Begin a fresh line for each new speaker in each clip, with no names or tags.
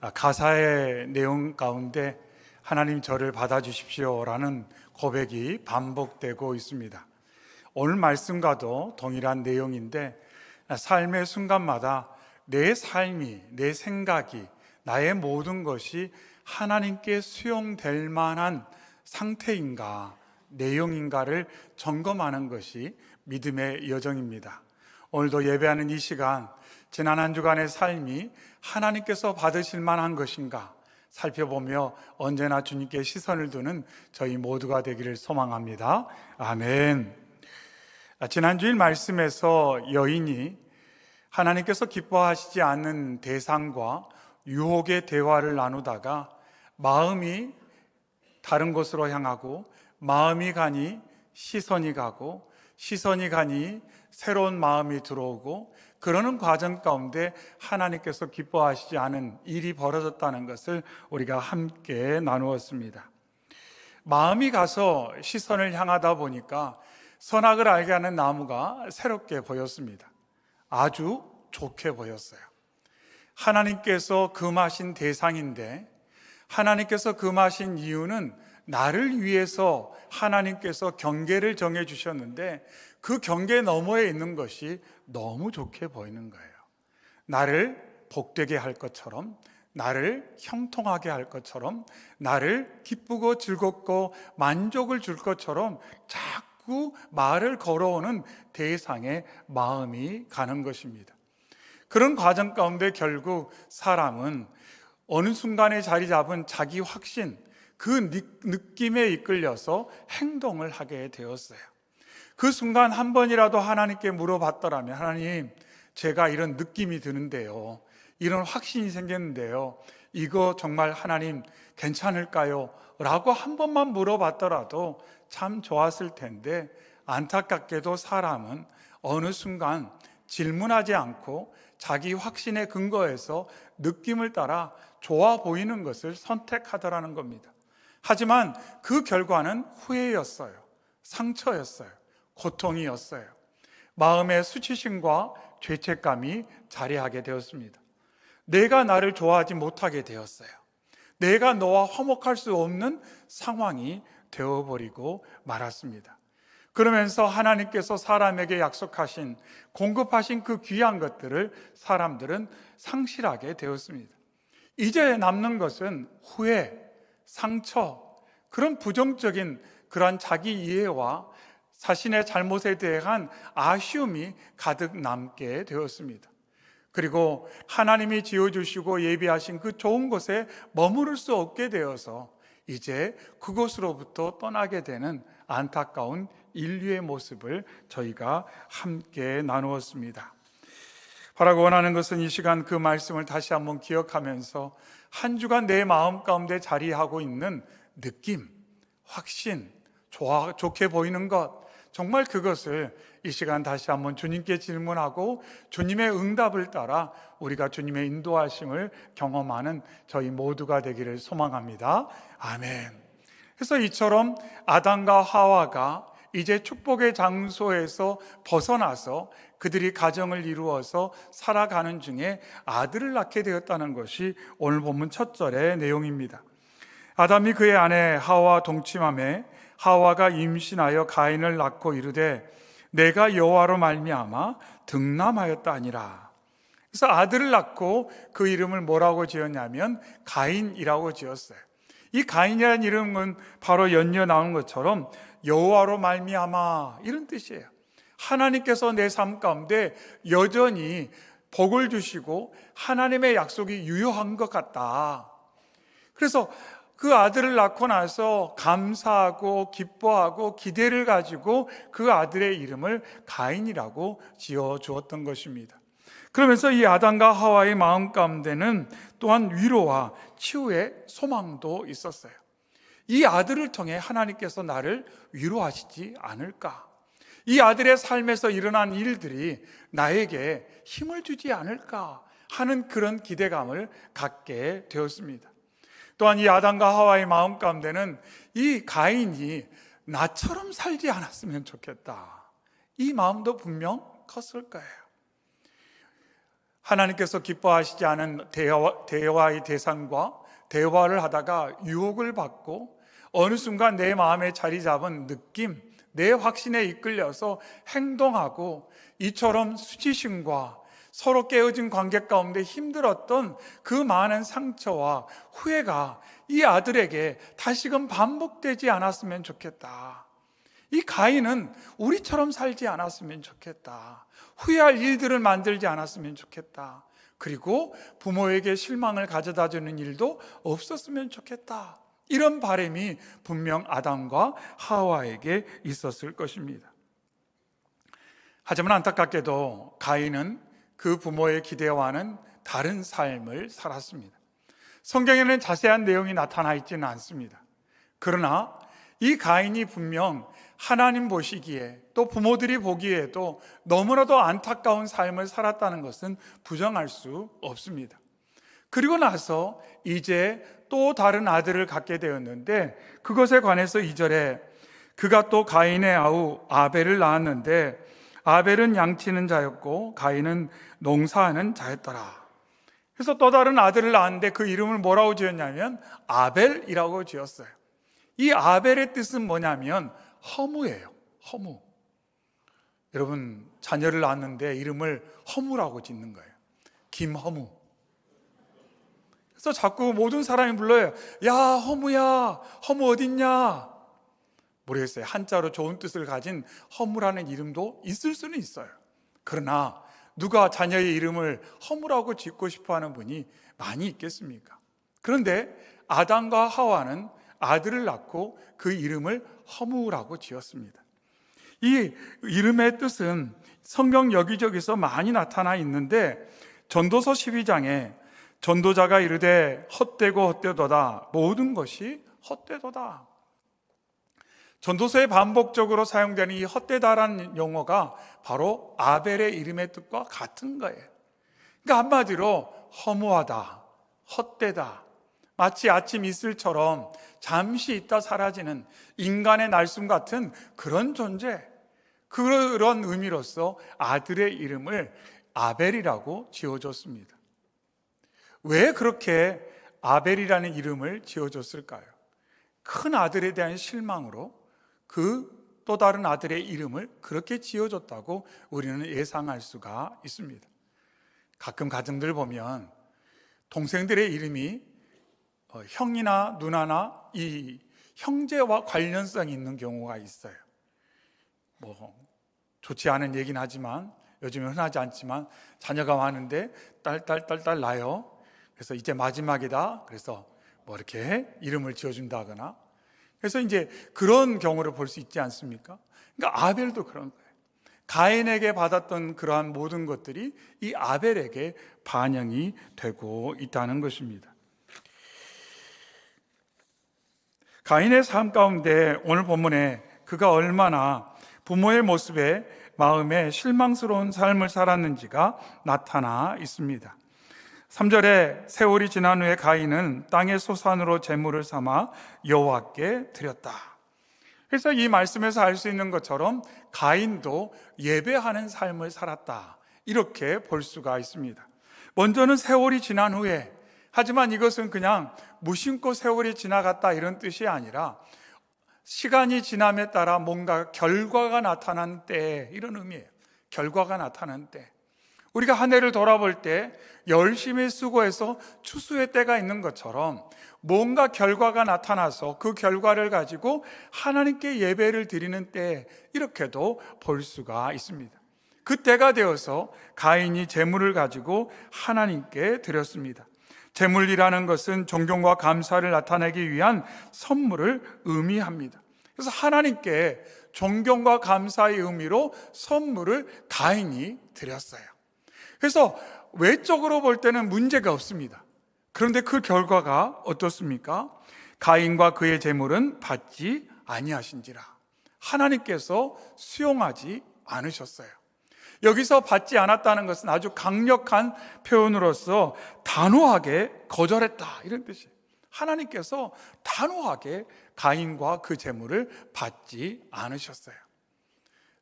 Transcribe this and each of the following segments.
가사의 내용 가운데 하나님 저를 받아주십시오라는 고백이 반복되고 있습니다. 오늘 말씀과도 동일한 내용인데 삶의 순간마다 내 삶이, 내 생각이, 나의 모든 것이 하나님께 수용될 만한 상태인가, 내용인가를 점검하는 것이 믿음의 여정입니다. 오늘도 예배하는 이 시간, 지난 한 주간의 삶이 하나님께서 받으실 만한 것인가 살펴보며 언제나 주님께 시선을 두는 저희 모두가 되기를 소망합니다. 아멘. 지난 주일 말씀에서 여인이 하나님께서 기뻐하시지 않는 대상과 유혹의 대화를 나누다가 마음이 다른 곳으로 향하고, 마음이 가니 시선이 가고, 시선이 가니 새로운 마음이 들어오고, 그러는 과정 가운데 하나님께서 기뻐하시지 않은 일이 벌어졌다는 것을 우리가 함께 나누었습니다. 마음이 가서 시선을 향하다 보니까 선악을 알게 하는 나무가 새롭게 보였습니다. 아주 좋게 보였어요. 하나님께서 금하신 대상인데, 하나님께서 금하신 이유는 나를 위해서 하나님께서 경계를 정해 주셨는데, 그 경계 너머에 있는 것이 너무 좋게 보이는 거예요. 나를 복되게 할 것처럼, 나를 형통하게 할 것처럼, 나를 기쁘고 즐겁고 만족을 줄 것처럼 자꾸 말을 걸어오는 대상의 마음이 가는 것입니다. 그런 과정 가운데 결국 사람은 어느 순간에 자리 잡은 자기 확신, 그 느낌에 이끌려서 행동을 하게 되었어요. 그 순간 한 번이라도 하나님께 물어봤더라면, 하나님, 제가 이런 느낌이 드는데요, 이런 확신이 생겼는데요, 이거 정말 하나님 괜찮을까요? 라고 한 번만 물어봤더라도 참 좋았을 텐데, 안타깝게도 사람은 어느 순간 질문하지 않고 자기 확신의 근거에서 느낌을 따라 좋아 보이는 것을 선택하더라는 겁니다. 하지만 그 결과는 후회였어요. 상처였어요. 고통이었어요. 마음의 수치심과 죄책감이 자리하게 되었습니다. 내가 나를 좋아하지 못하게 되었어요. 내가 너와 화목할 수 없는 상황이 되어버리고 말았습니다. 그러면서 하나님께서 사람에게 약속하신, 공급하신 그 귀한 것들을 사람들은 상실하게 되었습니다. 이제 남는 것은 후회, 상처, 그런 부정적인 그런 자기 이해와 자신의 잘못에 대한 아쉬움이 가득 남게 되었습니다. 그리고 하나님이 지어주시고 예비하신 그 좋은 곳에 머무를 수 없게 되어서 이제 그곳으로부터 떠나게 되는 안타까운 인류의 모습을 저희가 함께 나누었습니다. 바라고 원하는 것은 이 시간 그 말씀을 다시 한번 기억하면서 한 주간 내 마음 가운데 자리하고 있는 느낌, 확신, 좋게 보이는 것, 정말 그것을 이 시간 다시 한번 주님께 질문하고 주님의 응답을 따라 우리가 주님의 인도하심을 경험하는 저희 모두가 되기를 소망합니다. 아멘. 그래서 이처럼 아담과 하와가 이제 축복의 장소에서 벗어나서 그들이 가정을 이루어서 살아가는 중에 아들을 낳게 되었다는 것이 오늘 본문 첫 절의 내용입니다. 아담이 그의 아내 하와와 동침하매 하와가 임신하여 가인을 낳고 이르되 내가 여호와로 말미암아 등남하였다 하니라. 그래서 아들을 낳고 그 이름을 뭐라고 지었냐면 가인이라고 지었어요. 이 가인이라는 이름은 바로 연이어 나오는 것처럼 여호와로 말미암아 이런 뜻이에요. 하나님께서 내 삶 가운데 여전히 복을 주시고 하나님의 약속이 유효한 것 같다. 그래서 그 아들을 낳고 나서 감사하고 기뻐하고 기대를 가지고 그 아들의 이름을 가인이라고 지어 주었던 것입니다. 그러면서 이 아담과 하와의 마음 가운데는 또한 위로와 치유의 소망도 있었어요. 이 아들을 통해 하나님께서 나를 위로하시지 않을까? 이 아들의 삶에서 일어난 일들이 나에게 힘을 주지 않을까 하는 그런 기대감을 갖게 되었습니다. 또한 이 아담과 하와의 마음 가운데는 이 가인이 나처럼 살지 않았으면 좋겠다, 이 마음도 분명 컸을 거예요. 하나님께서 기뻐하시지 않은 대화의 대상과 대화를 하다가 유혹을 받고 어느 순간 내 마음에 자리 잡은 느낌, 내 확신에 이끌려서 행동하고 이처럼 수치심과 서로 깨어진 관계 가운데 힘들었던 그 많은 상처와 후회가 이 아들에게 다시금 반복되지 않았으면 좋겠다. 이 가인은 우리처럼 살지 않았으면 좋겠다. 후회할 일들을 만들지 않았으면 좋겠다. 그리고 부모에게 실망을 가져다 주는 일도 없었으면 좋겠다. 이런 바람이 분명 아담과 하와에게 있었을 것입니다. 하지만 안타깝게도 가인은 그 부모의 기대와는 다른 삶을 살았습니다. 성경에는 자세한 내용이 나타나 있지는 않습니다. 그러나 이 가인이 분명 하나님 보시기에 또 부모들이 보기에도 너무나도 안타까운 삶을 살았다는 것은 부정할 수 없습니다. 그리고 나서 이제 또 다른 아들을 갖게 되었는데 그것에 관해서 2절에 그가 또 가인의 아우 아벨을 낳았는데 아벨은 양치는 자였고 가인은 농사하는 자였더라. 그래서 또 다른 아들을 낳았는데 그 이름을 뭐라고 지었냐면 아벨이라고 지었어요. 이 아벨의 뜻은 뭐냐면 허무예요. 허무. 여러분 자녀를 낳았는데 이름을 허무라고 짓는 거예요. 김허무. 그래서 자꾸 모든 사람이 불러요. 야 허무야, 허무 어딨냐? 모르겠어요. 한자로 좋은 뜻을 가진 허무라는 이름도 있을 수는 있어요. 그러나 누가 자녀의 이름을 허무라고 짓고 싶어하는 분이 많이 있겠습니까? 그런데 아담과 하와는 아들을 낳고 그 이름을 허무라고 지었습니다. 이 이름의 뜻은 성경 여기저기서 많이 나타나 있는데 전도서 12장에 전도자가 이르되 헛되고 헛되도다 모든 것이 헛되도다. 전도서에 반복적으로 사용되는 이 헛되다라는 용어가 바로 아벨의 이름의 뜻과 같은 거예요. 그러니까 한마디로 허무하다, 헛되다, 마치 아침 이슬처럼 잠시 있다 사라지는 인간의 날숨 같은 그런 존재, 그런 의미로서 아들의 이름을 아벨이라고 지어줬습니다. 왜 그렇게 아벨이라는 이름을 지어줬을까요? 큰 아들에 대한 실망으로 그 또 다른 아들의 이름을 그렇게 지어줬다고 우리는 예상할 수가 있습니다. 가끔 가정들 보면 동생들의 이름이 형이나 누나나 이 형제와 관련성이 있는 경우가 있어요. 뭐 좋지 않은 얘기는 하지만 요즘은 흔하지 않지만 자녀가 많은데 딸 나요. 그래서 이제 마지막이다. 그래서 뭐 이렇게 이름을 지어준다거나 그래서 이제 그런 경우를 볼 수 있지 않습니까? 그러니까 아벨도 그런 거예요. 가인에게 받았던 그러한 모든 것들이 이 아벨에게 반영이 되고 있다는 것입니다. 가인의 삶 가운데 오늘 본문에 그가 얼마나 부모의 모습에 마음에 실망스러운 삶을 살았는지가 나타나 있습니다. 3절에 세월이 지난 후에 가인은 땅의 소산으로 제물을 삼아 여호와께 드렸다. 그래서 이 말씀에서 알 수 있는 것처럼 가인도 예배하는 삶을 살았다, 이렇게 볼 수가 있습니다. 먼저는 세월이 지난 후에, 하지만 이것은 그냥 무심코 세월이 지나갔다 이런 뜻이 아니라 시간이 지남에 따라 뭔가 결과가 나타난 때, 이런 의미예요. 결과가 나타난 때, 우리가 한 해를 돌아볼 때 열심히 수고해서 추수의 때가 있는 것처럼 뭔가 결과가 나타나서 그 결과를 가지고 하나님께 예배를 드리는 때, 이렇게도 볼 수가 있습니다. 그때가 되어서 가인이 제물을 가지고 하나님께 드렸습니다. 제물이라는 것은 존경과 감사를 나타내기 위한 선물을 의미합니다. 그래서 하나님께 존경과 감사의 의미로 선물을 가인이 드렸어요. 그래서 외적으로 볼 때는 문제가 없습니다. 그런데 그 결과가 어떻습니까? 가인과 그의 제물은 받지 아니하신지라. 하나님께서 수용하지 않으셨어요. 여기서 받지 않았다는 것은 아주 강력한 표현으로서 단호하게 거절했다, 이런 뜻이에요. 하나님께서 단호하게 가인과 그 제물을 받지 않으셨어요.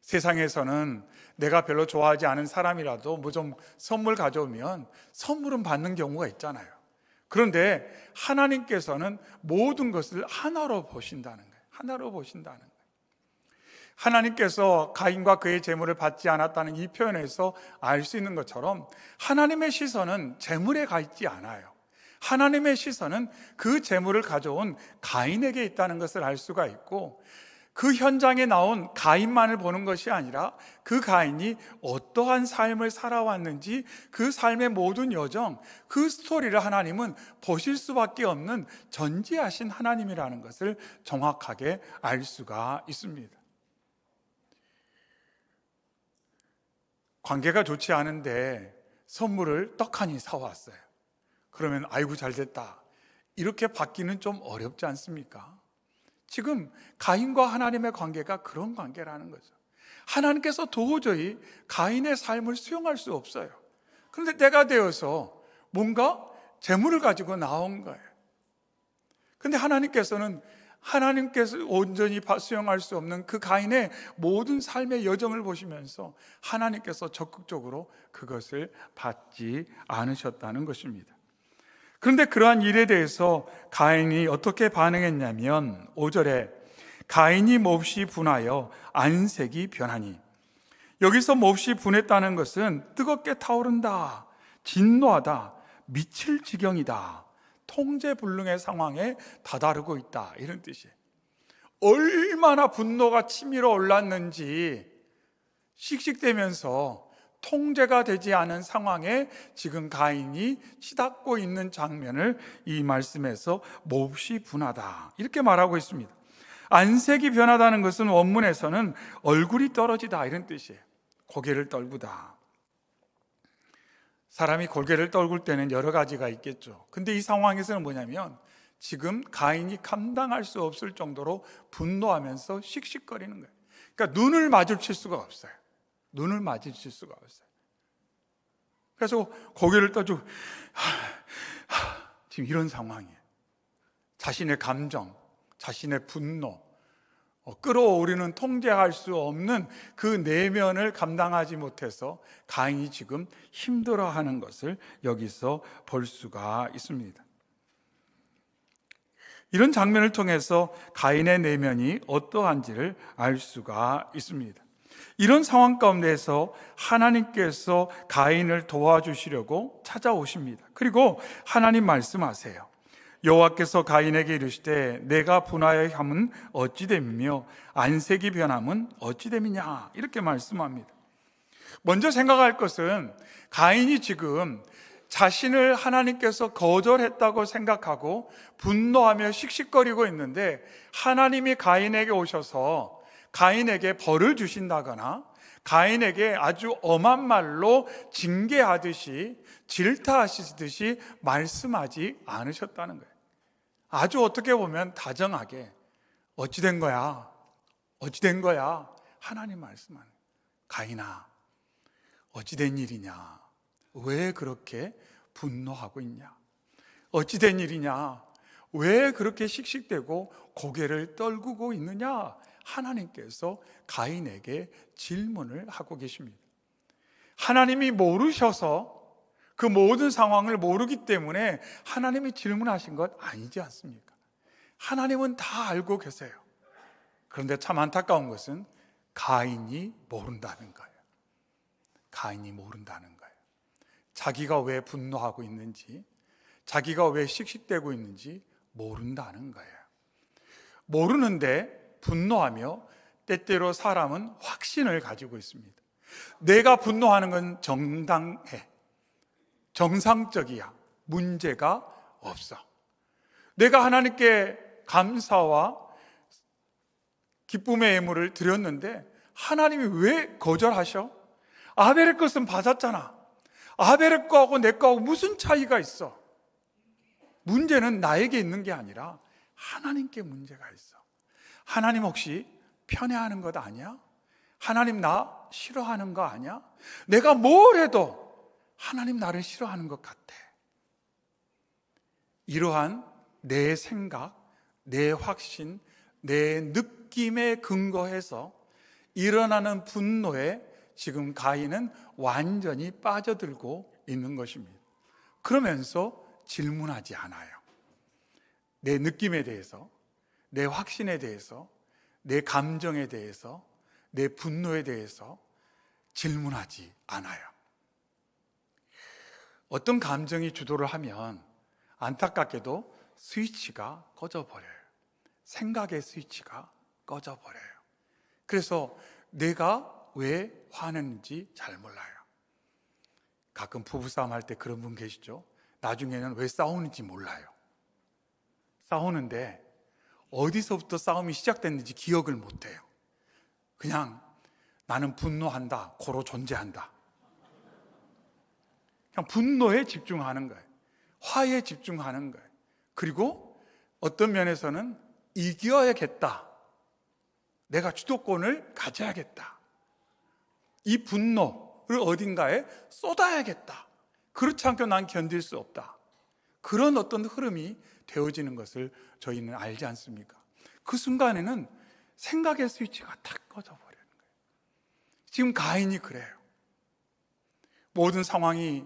세상에서는 내가 별로 좋아하지 않은 사람이라도 뭐 좀 선물 가져오면 선물은 받는 경우가 있잖아요. 그런데 하나님께서는 모든 것을 하나로 보신다는 거예요. 하나로 보신다는 거예요. 하나님께서 가인과 그의 재물을 받지 않았다는 이 표현에서 알 수 있는 것처럼 하나님의 시선은 재물에 가 있지 않아요. 하나님의 시선은 그 재물을 가져온 가인에게 있다는 것을 알 수가 있고, 그 현장에 나온 가인만을 보는 것이 아니라 그 가인이 어떠한 삶을 살아왔는지 그 삶의 모든 여정, 그 스토리를 하나님은 보실 수밖에 없는 전지하신 하나님이라는 것을 정확하게 알 수가 있습니다. 관계가 좋지 않은데 선물을 떡하니 사왔어요. 그러면 아이고 잘됐다, 이렇게 받기는 좀 어렵지 않습니까? 지금 가인과 하나님의 관계가 그런 관계라는 거죠. 하나님께서 도저히 가인의 삶을 수용할 수 없어요. 그런데 때가 되어서 뭔가 재물을 가지고 나온 거예요. 그런데 하나님께서 온전히 수용할 수 없는 그 가인의 모든 삶의 여정을 보시면서 하나님께서 적극적으로 그것을 받지 않으셨다는 것입니다. 그런데 그러한 일에 대해서 가인이 어떻게 반응했냐면 5절에 가인이 몹시 분하여 안색이 변하니, 여기서 몹시 분했다는 것은 뜨겁게 타오른다, 진노하다, 미칠 지경이다, 통제불능의 상황에 다다르고 있다, 이런 뜻이에요. 얼마나 분노가 치밀어 올랐는지 씩씩대면서 통제가 되지 않은 상황에 지금 가인이 치닫고 있는 장면을 이 말씀에서 몹시 분하다, 이렇게 말하고 있습니다. 안색이 변하다는 것은 원문에서는 얼굴이 떨어지다, 이런 뜻이에요. 고개를 떨구다. 사람이 고개를 떨굴 때는 여러 가지가 있겠죠. 근데 이 상황에서는 뭐냐면 지금 가인이 감당할 수 없을 정도로 분노하면서 씩씩거리는 거예요. 그러니까 눈을 마주칠 수가 없어요. 눈을 마주칠 수가 없어요. 그래서 고개를 떠주고 지금 이런 상황이에요. 자신의 감정, 자신의 분노, 끌어오르는 통제할 수 없는 그 내면을 감당하지 못해서 가인이 지금 힘들어하는 것을 여기서 볼 수가 있습니다. 이런 장면을 통해서 가인의 내면이 어떠한지를 알 수가 있습니다. 이런 상황 가운데서 하나님께서 가인을 도와주시려고 찾아오십니다. 그리고 하나님 말씀하세요. 여호와께서 가인에게 이르시되 내가 분하여 함은 어찌 됨이며 안색이 변함은 어찌 됨이냐, 이렇게 말씀합니다. 먼저 생각할 것은 가인이 지금 자신을 하나님께서 거절했다고 생각하고 분노하며 씩씩거리고 있는데, 하나님이 가인에게 오셔서 가인에게 벌을 주신다거나 가인에게 아주 엄한 말로 징계하듯이 질타하시듯이 말씀하지 않으셨다는 거예요. 아주 어떻게 보면 다정하게 어찌 된 거야? 어찌 된 거야? 하나님 말씀하는 거예요. 가인아, 어찌 된 일이냐? 왜 그렇게 분노하고 있냐? 어찌 된 일이냐? 왜 그렇게 씩씩대고 고개를 떨구고 있느냐? 하나님께서 가인에게 질문을 하고 계십니다. 하나님이 모르셔서 그 모든 상황을 모르기 때문에 하나님이 질문하신 것 아니지 않습니까? 하나님은 다 알고 계세요. 그런데 참 안타까운 것은 가인이 모른다는 거예요. 가인이 모른다는 거예요. 자기가 왜 분노하고 있는지, 자기가 왜 씩씩대고 있는지 모른다는 거예요. 모르는데 분노하며 때때로 사람은 확신을 가지고 있습니다. 내가 분노하는 건 정당해, 정상적이야, 문제가 없어. 내가 하나님께 감사와 기쁨의 예물을 드렸는데 하나님이 왜 거절하셔? 아벨의 것은 받았잖아. 아벨의 거하고 내 거하고 무슨 차이가 있어? 문제는 나에게 있는 게 아니라 하나님께 문제가 있어. 하나님 혹시 편애하는 것 아니야? 하나님 나 싫어하는 거 아니야? 내가 뭘 해도 하나님 나를 싫어하는 것 같아. 이러한 내 생각, 내 확신, 내 느낌에 근거해서 일어나는 분노에 지금 가인은 완전히 빠져들고 있는 것입니다. 그러면서 질문하지 않아요. 내 느낌에 대해서, 내 확신에 대해서, 내 감정에 대해서, 내 분노에 대해서 질문하지 않아요. 어떤 감정이 주도를 하면 안타깝게도 스위치가 꺼져버려요. 생각의 스위치가 꺼져버려요. 그래서 내가 왜 화내는지 잘 몰라요. 가끔 부부싸움 할 때 그런 분 계시죠? 나중에는 왜 싸우는지 몰라요. 싸우는데 어디서부터 싸움이 시작됐는지 기억을 못해요. 그냥 나는 분노한다, 고로 존재한다. 그냥 분노에 집중하는 거예요. 화에 집중하는 거예요. 그리고 어떤 면에서는 이겨야겠다. 내가 주도권을 가져야겠다. 이 분노를 어딘가에 쏟아야겠다. 그렇지 않고 난 견딜 수 없다. 그런 어떤 흐름이 되어지는 것을 저희는 알지 않습니까? 그 순간에는 생각의 스위치가 탁 꺼져버리는 거예요. 지금 가인이 그래요. 모든 상황이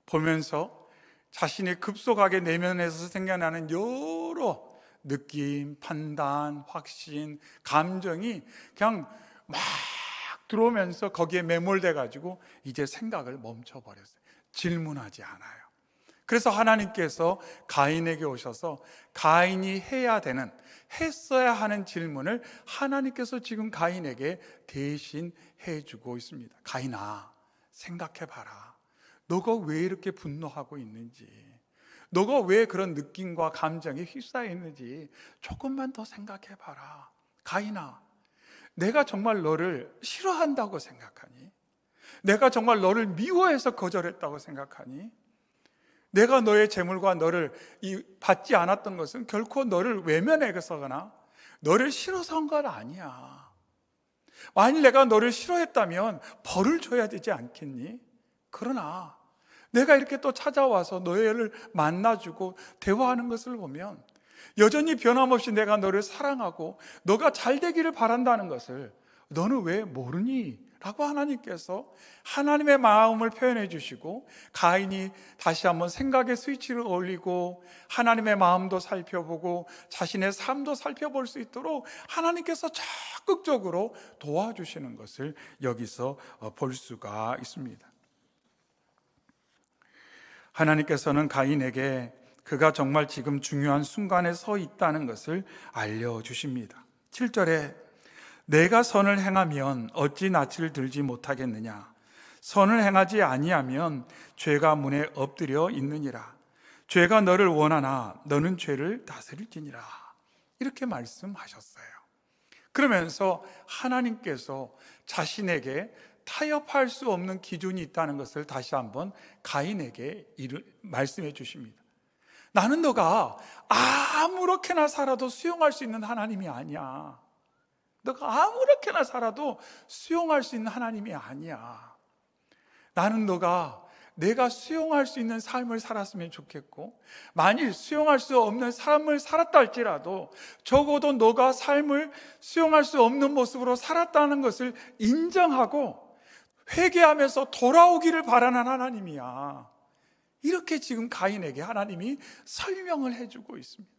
보면서 자신의 급속하게 내면에서 생겨나는 여러 느낌, 판단, 확신, 감정이 그냥 막 들어오면서 거기에 매몰돼 가지고 이제 생각을 멈춰버렸어요. 질문하지 않아요. 그래서 하나님께서 가인에게 오셔서 가인이 해야 되는, 했어야 하는 질문을 하나님께서 지금 가인에게 대신 해주고 있습니다. 가인아, 생각해봐라. 너가 왜 이렇게 분노하고 있는지, 너가 왜 그런 느낌과 감정에 휩싸여 있는지 조금만 더 생각해봐라. 가인아, 내가 정말 너를 싫어한다고 생각하니? 내가 정말 너를 미워해서 거절했다고 생각하니? 내가 너의 재물과 너를 받지 않았던 것은 결코 너를 외면해서거나 너를 싫어서 한 건 아니야. 만일 내가 너를 싫어했다면 벌을 줘야 되지 않겠니? 그러나 내가 이렇게 또 찾아와서 너를 만나주고 대화하는 것을 보면 여전히 변함없이 내가 너를 사랑하고 너가 잘 되기를 바란다는 것을 너는 왜 모르니? 라고 하나님께서 하나님의 마음을 표현해 주시고 가인이 다시 한번 생각의 스위치를 올리고 하나님의 마음도 살펴보고 자신의 삶도 살펴볼 수 있도록 하나님께서 적극적으로 도와주시는 것을 여기서 볼 수가 있습니다. 하나님께서는 가인에게 그가 정말 지금 중요한 순간에 서 있다는 것을 알려주십니다. 7절에 내가 선을 행하면 어찌 낯을 들지 못하겠느냐? 선을 행하지 아니하면 죄가 문에 엎드려 있느니라. 죄가 너를 원하나 너는 죄를 다스릴지니라. 이렇게 말씀하셨어요. 그러면서 하나님께서 자신에게 타협할 수 없는 기준이 있다는 것을 다시 한번 가인에게 말씀해 주십니다. 나는 너가 아무렇게나 살아도 수용할 수 있는 하나님이 아니야. 너가 아무렇게나 살아도 수용할 수 있는 하나님이 아니야. 나는 너가 내가 수용할 수 있는 삶을 살았으면 좋겠고, 만일 수용할 수 없는 삶을 살았다 할지라도 적어도 너가 삶을 수용할 수 없는 모습으로 살았다는 것을 인정하고 회개하면서 돌아오기를 바라는 하나님이야. 이렇게 지금 가인에게 하나님이 설명을 해주고 있습니다.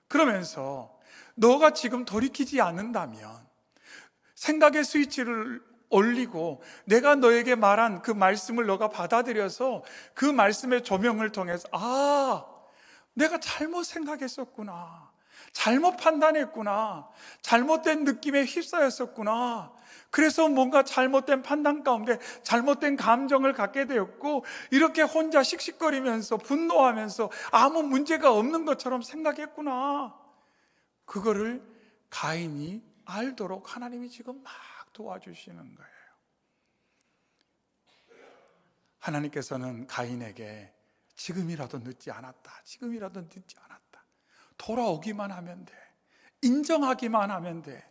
그러면서 너가 지금 돌이키지 않는다면 생각의 스위치를 올리고 내가 너에게 말한 그 말씀을 너가 받아들여서 그 말씀의 조명을 통해서 내가 잘못 생각했었구나, 잘못 판단했구나, 잘못된 느낌에 휩싸였었구나, 그래서 뭔가 잘못된 판단 가운데 잘못된 감정을 갖게 되었고 이렇게 혼자 씩씩거리면서 분노하면서 아무 문제가 없는 것처럼 생각했구나. 그거를 가인이 알도록 하나님이 지금 막 도와주시는 거예요. 하나님께서는 가인에게 지금이라도 늦지 않았다, 지금이라도 늦지 않았다, 돌아오기만 하면 돼, 인정하기만 하면 돼,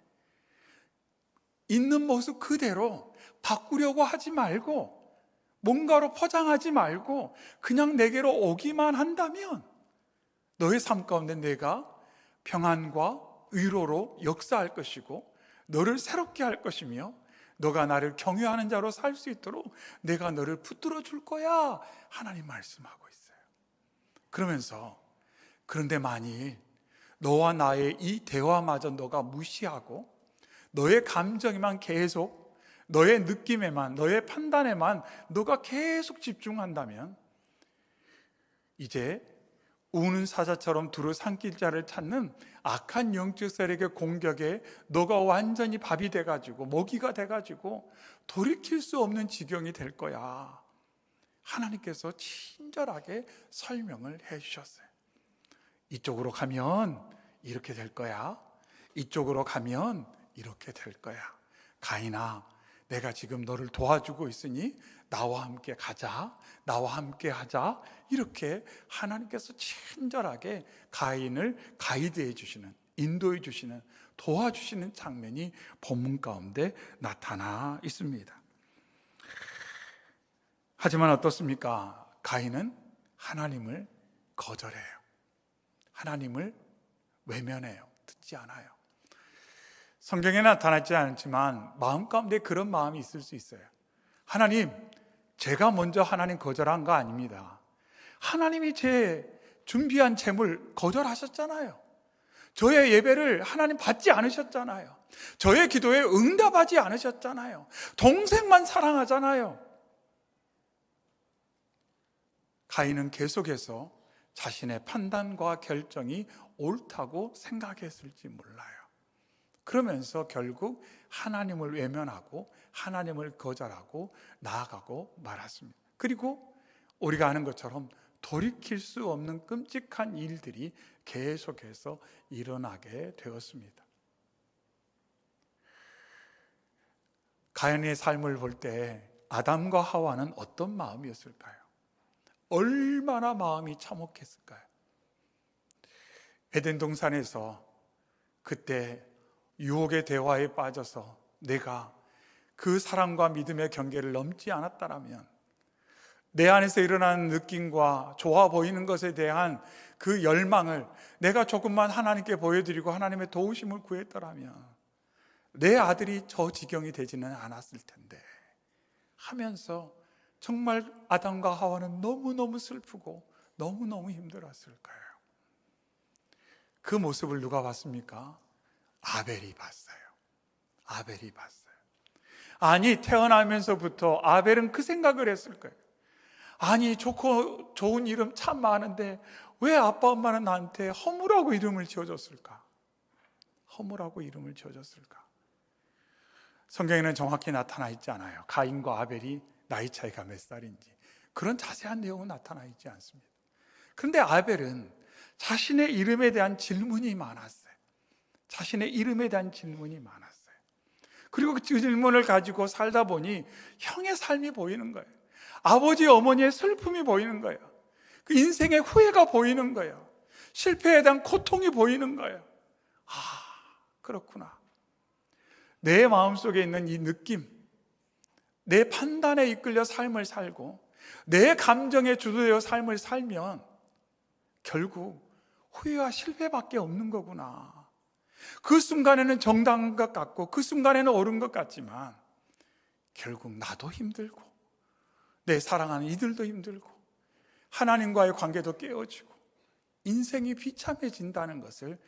있는 모습 그대로 바꾸려고 하지 말고 뭔가로 포장하지 말고 그냥 내게로 오기만 한다면 너의 삶 가운데 내가 평안과 위로로 역사할 것이고 너를 새롭게 할 것이며 너가 나를 경외하는 자로 살 수 있도록 내가 너를 붙들어 줄 거야. 하나님 말씀하고 있어요. 그러면서 그런데 만일 너와 나의 이 대화마저 너가 무시하고 너의 감정에만 계속, 너의 느낌에만, 너의 판단에만 너가 계속 집중한다면 이제 우는 사자처럼 두루 삼킬 자를 찾는 악한 영적 세력의 공격에 너가 완전히 밥이 돼가지고 먹이가 돼가지고 돌이킬 수 없는 지경이 될 거야. 하나님께서 친절하게 설명을 해 주셨어요. 이쪽으로 가면 이렇게 될 거야. 이쪽으로 가면 이렇게 될 거야. 가인아, 내가 지금 너를 도와주고 있으니 나와 함께 가자. 나와 함께 하자. 이렇게 하나님께서 친절하게 가인을 가이드해 주시는, 인도해 주시는, 도와주시는 장면이 본문 가운데 나타나 있습니다. 하지만 어떻습니까? 가인은 하나님을 거절해요. 하나님을 외면해요. 듣지 않아요. 성경에 나타나지 않지만 마음 가운데 그런 마음이 있을 수 있어요. 하나님, 제가 먼저 하나님 거절한 거 아닙니다. 하나님이 제 준비한 재물 거절하셨잖아요. 저의 예배를 하나님 받지 않으셨잖아요. 저의 기도에 응답하지 않으셨잖아요. 동생만 사랑하잖아요. 가인은 계속해서 자신의 판단과 결정이 옳다고 생각했을지 몰라요. 그러면서 결국 하나님을 외면하고 하나님을 거절하고 나아가고 말았습니다. 그리고 우리가 아는 것처럼 돌이킬 수 없는 끔찍한 일들이 계속해서 일어나게 되었습니다. 가인의 삶을 볼 때 아담과 하와는 어떤 마음이었을까요? 얼마나 마음이 참혹했을까요? 에덴 동산에서 그때 유혹의 대화에 빠져서 내가 그 사랑과 믿음의 경계를 넘지 않았다면 내 안에서 일어나는 느낌과 좋아 보이는 것에 대한 그 열망을 내가 조금만 하나님께 보여드리고 하나님의 도우심을 구했더라면 내 아들이 저 지경이 되지는 않았을 텐데 하면서 정말 아담과 하와는 너무너무 슬프고 너무너무 힘들었을 거예요. 그 모습을 누가 봤습니까? 아벨이 봤어요. 아벨이 봤어요. 아니, 태어나면서부터 아벨은 그 생각을 했을 거예요. 아니, 좋고 좋은 이름 참 많은데 왜 아빠 엄마는 나한테 허무라고 이름을 지어줬을까? 허무라고 이름을 지어줬을까? 성경에는 정확히 나타나 있지 않아요. 가인과 아벨이 나이 차이가 몇 살인지 그런 자세한 내용은 나타나 있지 않습니다. 그런데 아벨은 자신의 이름에 대한 질문이 많았어요. 자신의 이름에 대한 질문이 많았어요. 그리고 그 질문을 가지고 살다 보니 형의 삶이 보이는 거예요. 아버지 어머니의 슬픔이 보이는 거예요. 그 인생의 후회가 보이는 거예요. 실패에 대한 고통이 보이는 거예요. 아, 그렇구나. 내 마음속에 있는 이 느낌, 내 판단에 이끌려 삶을 살고 내 감정에 주도되어 삶을 살면 결국 후회와 실패밖에 없는 거구나. 그 순간에는 정당한 것 같고 그 순간에는 옳은 것 같지만 결국 나도 힘들고 내 사랑하는 이들도 힘들고 하나님과의 관계도 깨어지고 인생이 비참해진다는 것을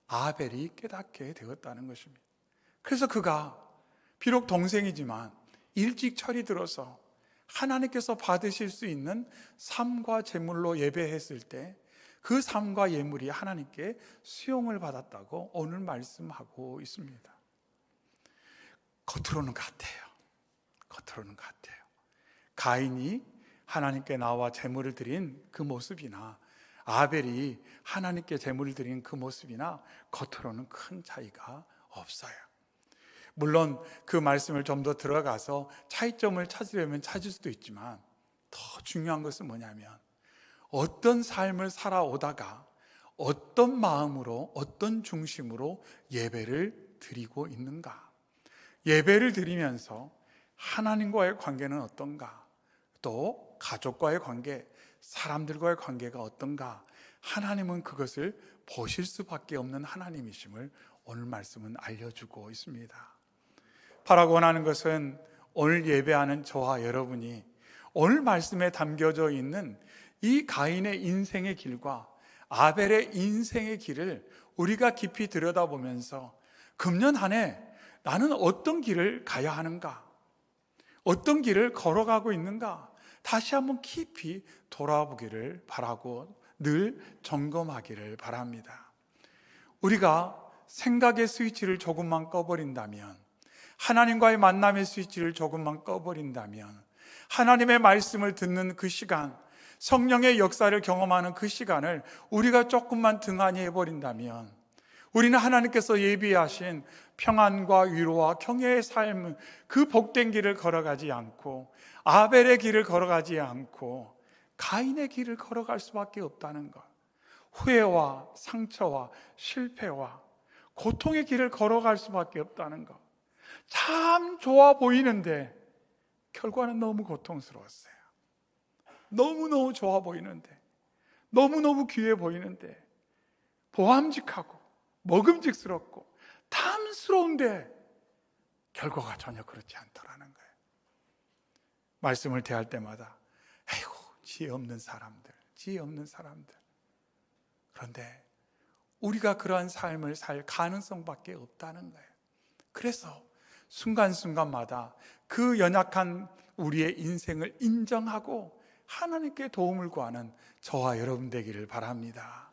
아벨이 깨닫게 되었다는 것입니다. 그래서 그가 비록 동생이지만 일찍 철이 들어서 하나님께서 받으실 수 있는 삶과 제물로 예배했을 때 그 삶과 예물이 하나님께 수용을 받았다고 오늘 말씀하고 있습니다. 겉으로는 같아요. 겉으로는 같아요. 가인이 하나님께 나와 제물을 드린 그 모습이나 아벨이 하나님께 제물을 드린 그 모습이나 겉으로는 큰 차이가 없어요. 물론 그 말씀을 좀 더 들어가서 차이점을 찾으려면 찾을 수도 있지만 더 중요한 것은 뭐냐면 어떤 삶을 살아오다가 어떤 마음으로 어떤 중심으로 예배를 드리고 있는가, 예배를 드리면서 하나님과의 관계는 어떤가, 또 가족과의 관계, 사람들과의 관계가 어떤가, 하나님은 그것을 보실 수밖에 없는 하나님이심을 오늘 말씀은 알려주고 있습니다. 바라고 원하는 것은 오늘 예배하는 저와 여러분이 오늘 말씀에 담겨져 있는 이 가인의 인생의 길과 아벨의 인생의 길을 우리가 깊이 들여다보면서 금년 한 해 나는 어떤 길을 가야 하는가, 어떤 길을 걸어가고 있는가 다시 한번 깊이 돌아보기를 바라고 늘 점검하기를 바랍니다. 우리가 생각의 스위치를 조금만 꺼버린다면, 하나님과의 만남의 스위치를 조금만 꺼버린다면, 하나님의 말씀을 듣는 그 시간, 성령의 역사를 경험하는 그 시간을 우리가 조금만 등한히 해버린다면, 우리는 하나님께서 예비하신 평안과 위로와 경외의 삶, 그 복된 길을 걸어가지 않고 아벨의 길을 걸어가지 않고 가인의 길을 걸어갈 수밖에 없다는 것, 후회와 상처와 실패와 고통의 길을 걸어갈 수밖에 없다는 것, 참 좋아 보이는데 결과는 너무 고통스러웠어요. 너무너무 좋아 보이는데, 너무너무 귀해 보이는데, 보암직하고 먹음직스럽고 탐스러운데 결과가 전혀 그렇지 않더라는 거예요. 말씀을 대할 때마다 아이고, 지혜 없는 사람들, 지혜 없는 사람들. 그런데 우리가 그러한 삶을 살 가능성밖에 없다는 거예요. 그래서 순간순간마다 그 연약한 우리의 인생을 인정하고 하나님께 도움을 구하는 저와 여러분 되기를 바랍니다.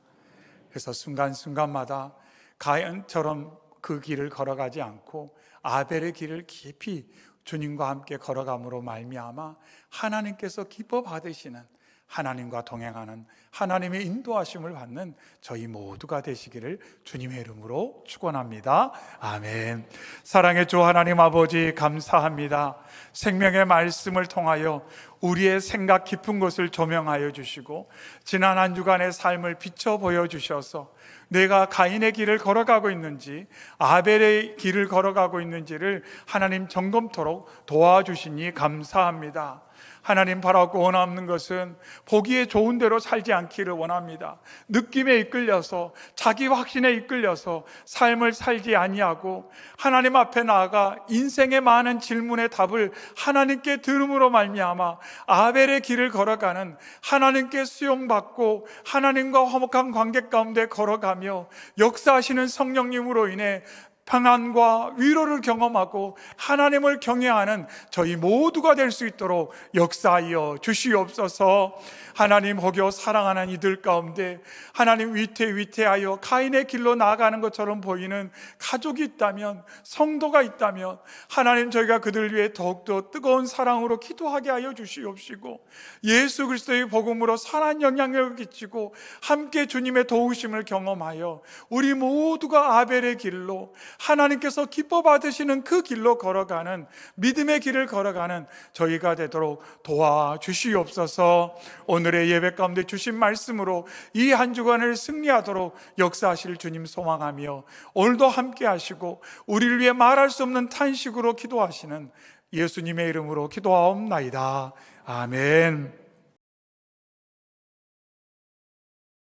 그래서 순간순간마다 가인처럼 그 길을 걸어가지 않고 아벨의 길을 깊이 주님과 함께 걸어감으로 말미암아 하나님께서 기뻐 받으시는, 하나님과 동행하는, 하나님의 인도하심을 받는 저희 모두가 되시기를 주님의 이름으로 축원합니다. 아멘. 사랑의 주 하나님 아버지, 감사합니다. 생명의 말씀을 통하여 우리의 생각 깊은 곳을 조명하여 주시고 지난 한 주간의 삶을 비춰 보여주셔서 내가 가인의 길을 걸어가고 있는지 아벨의 길을 걸어가고 있는지를 하나님 점검토록 도와주시니 감사합니다. 하나님 바라고 원하는 것은 보기에 좋은 대로 살지 않기를 원합니다. 느낌에 이끌려서, 자기 확신에 이끌려서 삶을 살지 아니하고 하나님 앞에 나아가 인생의 많은 질문의 답을 하나님께 들음으로 말미암아 아벨의 길을 걸어가는, 하나님께 수용받고 하나님과 화목한 관계 가운데 걸어가며 역사하시는 성령님으로 인해 평안과 위로를 경험하고 하나님을 경외하는 저희 모두가 될 수 있도록 역사하여 주시옵소서. 하나님 혹여 사랑하는 이들 가운데 하나님 위태위태하여 가인의 길로 나아가는 것처럼 보이는 가족이 있다면, 성도가 있다면 하나님 저희가 그들 위해 더욱더 뜨거운 사랑으로 기도하게 하여 주시옵시고 예수 그리스도의 복음으로 선한 영향력을 끼치고 함께 주님의 도우심을 경험하여 우리 모두가 아벨의 길로, 하나님께서 기뻐 받으시는 그 길로 걸어가는, 믿음의 길을 걸어가는 저희가 되도록 도와주시옵소서. 오늘의 예배 가운데 주신 말씀으로 이 한 주간을 승리하도록 역사하실 주님 소망하며 오늘도 함께 하시고 우리를 위해 말할 수 없는 탄식으로 기도하시는 예수님의 이름으로 기도하옵나이다. 아멘.